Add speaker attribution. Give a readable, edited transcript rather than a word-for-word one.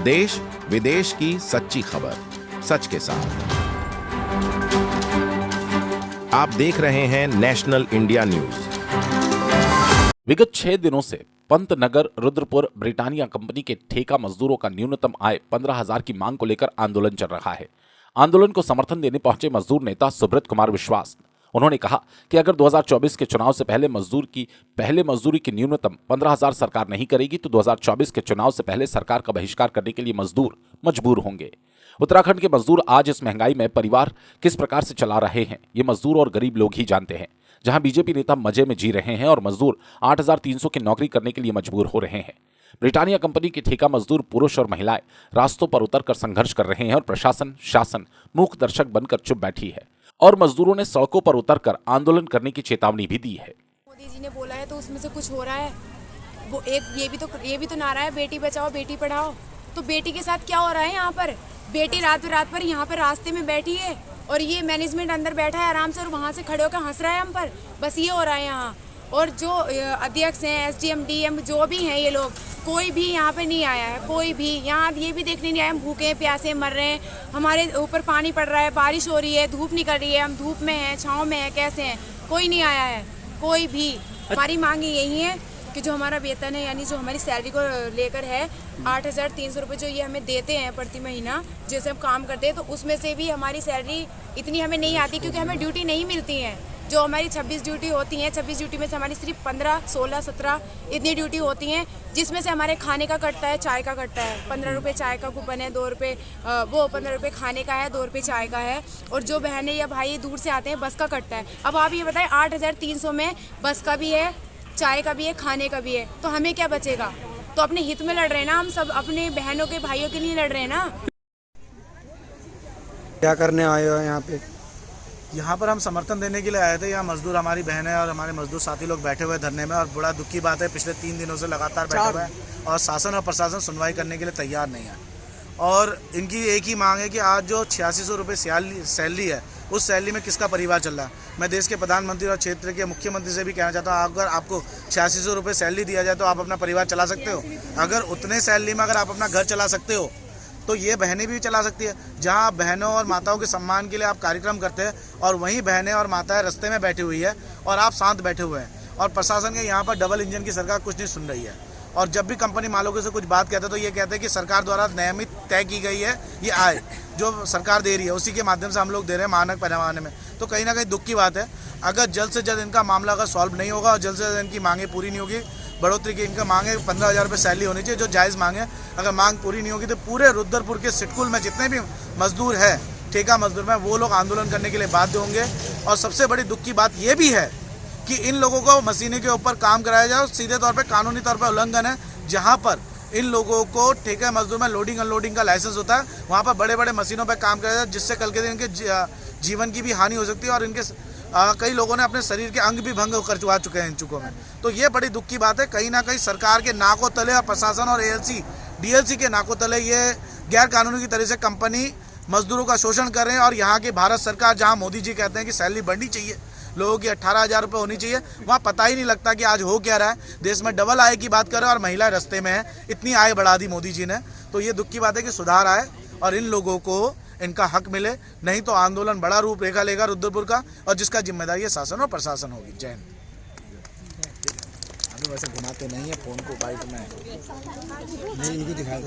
Speaker 1: देश विदेश की सच्ची खबर सच के साथ। आप देख रहे हैं नेशनल इंडिया न्यूज।
Speaker 2: विगत 6 दिनों से पंतनगर रुद्रपुर ब्रिटानिया कंपनी के ठेका मजदूरों का न्यूनतम आय 15,000 की मांग को लेकर आंदोलन चल रहा है। आंदोलन को समर्थन देने पहुंचे मजदूर नेता सुब्रत कुमार विश्वास, उन्होंने कहा कि अगर 2024 के चुनाव से पहले मजदूरी की न्यूनतम 15,000 सरकार नहीं करेगी तो 2024 के चुनाव से पहले सरकार का बहिष्कार करने के लिए मजदूर मजबूर होंगे। उत्तराखंड के मजदूर आज इस महंगाई में परिवार किस प्रकार से चला रहे हैं, ये मजदूर और गरीब लोग ही जानते हैं। जहां बीजेपी नेता मजे में जी रहे हैं और मजदूर 8,300 की नौकरी करने के लिए मजबूर हो रहे हैं। ब्रिटानिया कंपनी के ठेका मजदूर पुरुष और महिलाएं रास्तों पर उतरकर संघर्ष कर रहे हैं और प्रशासन शासन मूक दर्शक बनकर चुप बैठी है और मजदूरों ने सड़कों पर उतरकर आंदोलन करने की चेतावनी भी दी है।
Speaker 3: मोदी जी ने बोला है तो उसमें से कुछ हो रहा है। वो एक ये भी तो नारा है, बेटी बचाओ बेटी पढ़ाओ। तो बेटी के साथ क्या हो रहा है यहाँ पर? बेटी रात पर यहाँ पर रास्ते में बैठी है और ये मैनेजमेंट अंदर बैठा है आराम से और वहाँ से खड़े होकर हंस रहा है हम पर। बस ये हो रहा है यहाँ। और जो अध्यक्ष हैं, SDM DM जो भी हैं, ये लोग कोई भी यहाँ पे नहीं आया है। कोई भी यहाँ ये भी देखने नहीं आया हम भूखे प्यासे मर रहे हैं, हमारे ऊपर पानी पड़ रहा है, बारिश हो रही है, धूप निकल रही है, हम धूप में हैं, छाँव में हैं, कैसे हैं, कोई नहीं आया है। कोई भी हमारी मांग यही है कि जो हमारा वेतन है यानी जो हमारी सैलरी को लेकर है 8,300 रुपये जो ये हमें देते हैं प्रति महीना, जैसे हम काम करते हैं, तो उसमें से भी हमारी सैलरी इतनी हमें नहीं आती क्योंकि हमें ड्यूटी नहीं मिलती है। जो हमारी 26 ड्यूटी होती हैं, 26 ड्यूटी में से हमारी सिर्फ 15, 16, 17 इतनी ड्यूटी होती हैं, जिसमें से हमारे खाने का कटता है, चाय का कटता है। 15 रुपये चाय का कूपन है, 2 रुपये वो 15 रुपये खाने का है, 2 रुपये चाय का है। और जो बहनें या भाई दूर से आते हैं बस का कटता है। अब आप ये बताएं 8,300 में बस का भी है, चाय का भी है, खाने का भी है, तो हमें क्या बचेगा? तो अपने हित में लड़ रहे हैं ना, हम सब अपने बहनों के भाइयों के लिए लड़ रहे हैं ना।
Speaker 4: क्या करने आए हो यहाँ पे?
Speaker 5: यहाँ पर हम समर्थन देने के लिए आए थे। यहाँ मजदूर हमारी बहनें और हमारे मजदूर साथी लोग बैठे हुए धरने में और बड़ा दुख की बात है पिछले 3 दिनों से लगातार बैठे हुए हैं और शासन और प्रशासन सुनवाई करने के लिए तैयार नहीं है। और इनकी एक ही मांग है कि आज जो 8600 रुपये सैलरी है उस सैलरी में किसका परिवार चल रहा है। मैं देश के प्रधानमंत्री और क्षेत्र के मुख्यमंत्री से भी कहना चाहता हूँ, अगर आपको 8600 रुपये सैलरी दिया जाए तो आप अपना परिवार चला सकते हो। अगर उतने सैलरी में अगर आप अपना घर चला सकते हो तो ये बहनें भी चला सकती है। जहां आप बहनों और माताओं के सम्मान के लिए आप कार्यक्रम करते हैं और वहीं बहनें और माताएं रास्ते में बैठी हुई है और आप शांत बैठे हुए हैं और प्रशासन के यहाँ पर डबल इंजन की सरकार कुछ नहीं सुन रही है। और जब भी कंपनी मालिकों से कुछ बात कहते हैं तो ये कहते हैं कि सरकार द्वारा नियमित तय की गई है ये आय जो सरकार दे रही है उसी के माध्यम से हम लोग दे रहे हैं मानक पैमाने में। तो कहीं ना कहीं दुख की बात है। अगर जल्द से जल्द इनका मामला अगर सॉल्व नहीं होगा और जल्द से जल्द इनकी मांगे पूरी नहीं होगी, बढ़ोतरी की इनका मांगे 15,000 रुपये सैलरी होनी चाहिए जो जायज़ मांगे, अगर मांग पूरी नहीं होगी तो पूरे रुद्रपुर के सिटकुल में जितने भी मजदूर हैं, ठेका मजदूर में, वो लोग आंदोलन करने के लिए बाध्य होंगे। और सबसे बड़ी दुख की बात ये भी है कि इन लोगों को मशीनों के ऊपर काम कराया जाए और सीधे तौर पर कानूनी तौर पर उल्लंघन है। जहाँ पर इन लोगों को ठेका मजदूर में लोडिंग अनलोडिंग का लाइसेंस होता है, वहाँ पर बड़े बड़े मशीनों पर काम कराया जाए जिससे कल के दिन इनके जीवन की भी हानि हो सकती है और इनके कई लोगों ने अपने शरीर के अंग भी भंग कर चुके हैं इन चुकों में। तो ये बड़ी दुख की बात है। कहीं ना कहीं सरकार के नाकों तले और प्रशासन और ALC DLC के नाकों तले ये गैर कानूनी की तरह से कंपनी मजदूरों का शोषण कर रहे हैं। और यहाँ की भारत सरकार जहाँ मोदी जी कहते हैं कि सैलरी बढ़नी चाहिए, लोगों की 18,000 रुपये होनी चाहिए, वहाँ पता ही नहीं लगता कि आज हो क्या रहा है। देश में डबल आय की बात कर रहे हैं और महिला रास्ते में है, इतनी आय बढ़ा दी मोदी जी ने। तो ये दुख की बात है कि सुधार आए और इन लोगों को इनका हक मिले, नहीं तो आंदोलन बड़ा रूप रेखा लेगा रुद्रपुर का और जिसका जिम्मेदारी है शासन और प्रशासन होगी। जय हिंद।
Speaker 4: अभी वैसे घुमाते नहीं है फोन को बाइक में, नहीं ये भी दिखा